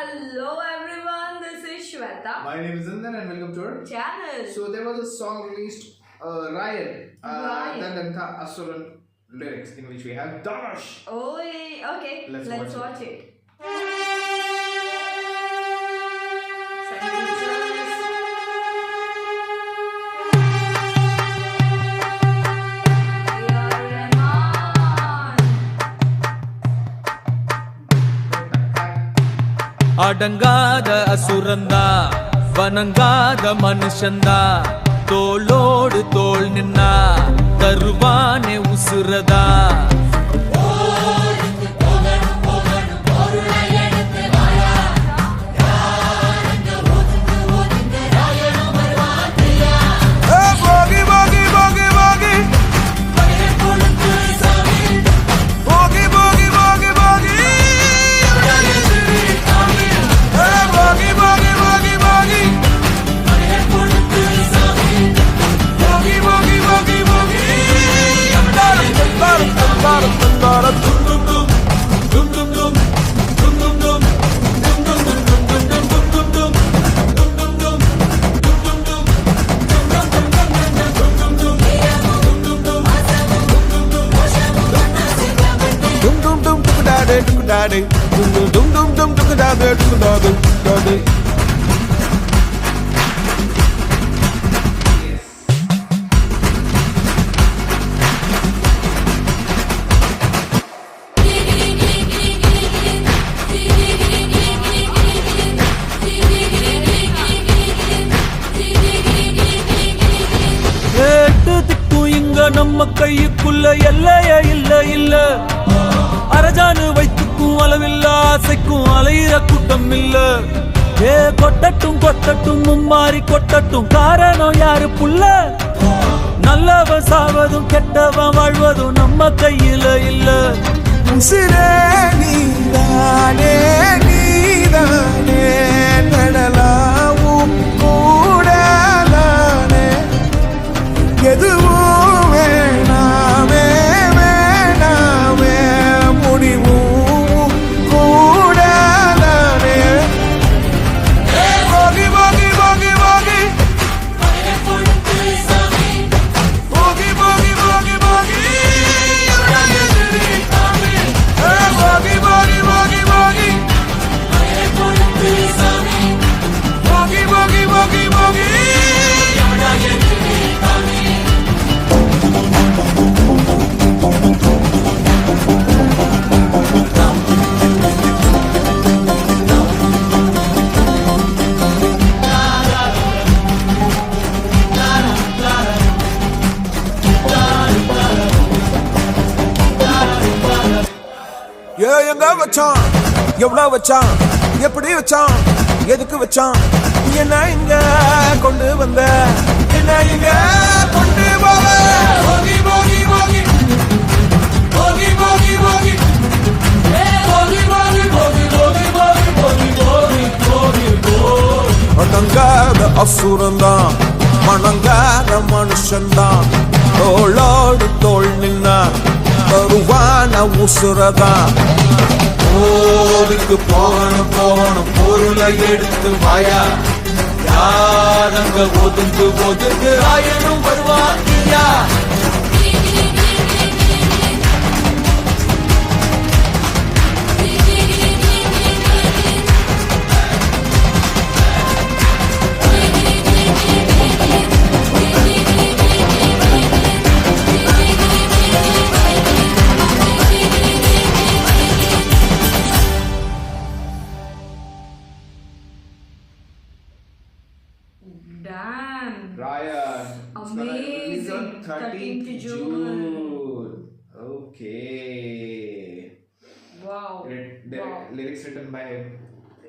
Hello everyone, this is Shweta. My name is Zindan and welcome to our Channel. So there was a song released, Ryan, Dandanka Asuran lyrics in which we have Danash. Oh, okay. Let's watch it. அடங்காத அசுரந்தா வணங்காத மனுஷந்தா தோளோடு தோள் நின்னா தருவானே உசுரதா நம்ம கையுக்குள்ள எல்லைய இல்ல இல்ல அரஜானு வைத்துக்கும் அளவில்ல ஆசைக்கும் அலையிற கூட்டம் இல்ல கொட்டட்டும் கொட்டட்டும் மும்மாறி கொட்டட்டும் காரணம் யாரு புள்ள நல்லவன் சாவதும் கெட்டவன் வாழ்வதும் நம்ம கையில இல்ல உசிரே நீதானே நீதானே நடலாவும் கூடலானே எதுவும் வேணாமே வேணாமே முடிவும் கூடலானே போகி போகி போகி போகி போகி போகி போகி போகி எங்க வச்சான் எவ்வளவு வச்சான் எப்படி வச்சான் எதுக்கு வச்சான் என்ன இங்க கொண்டு வந்த என்ன இங்க கொண்டு போக போகி போகி போகி போகி போகி போகி அடங்காத அசுரந்தான் மணங்காத மனுஷன்தான் தோளோடு தோள் நின்னா தருவான உசுரதான் ஓதுக்கு போகணும் போகணும் பொருளை எடுத்து வாயா யாரங்க ஒதுங்கு ஒதுங்கு ஆயனும் வருவாங்கியா Damn. Ryan. Amazing. On 13th June. Okay. Wow. Lyrics written by him.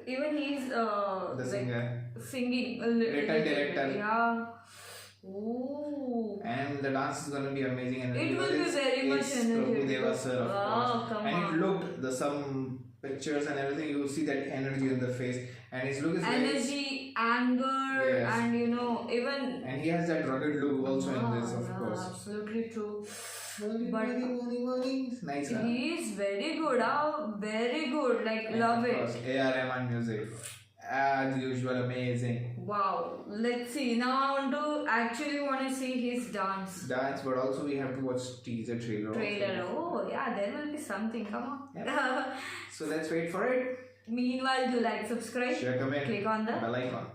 Even he's The singer. Singing. Written director. Yeah. Ooh. And the dance is going to be amazing. And It will be very much energetic. Prabhu Deva sir, of course. Come and on. it looked some pictures and everything. You will see that energy in the face, and his look is energy, anger, yes. and even. And he has that rugged look also in this, of course. Absolutely true. But Nice, huh? he is very good. Very good. Like love Of it. course, A.R. Rahman music. As usual, amazing. Wow. Let's see. Now I want to see his dance Dance, but also we have to watch teaser trailer. trailer. Also. Oh yeah, there will be something. Come on. So let's wait for it. Meanwhile, do like, subscribe, Share, comment, click on the bell icon.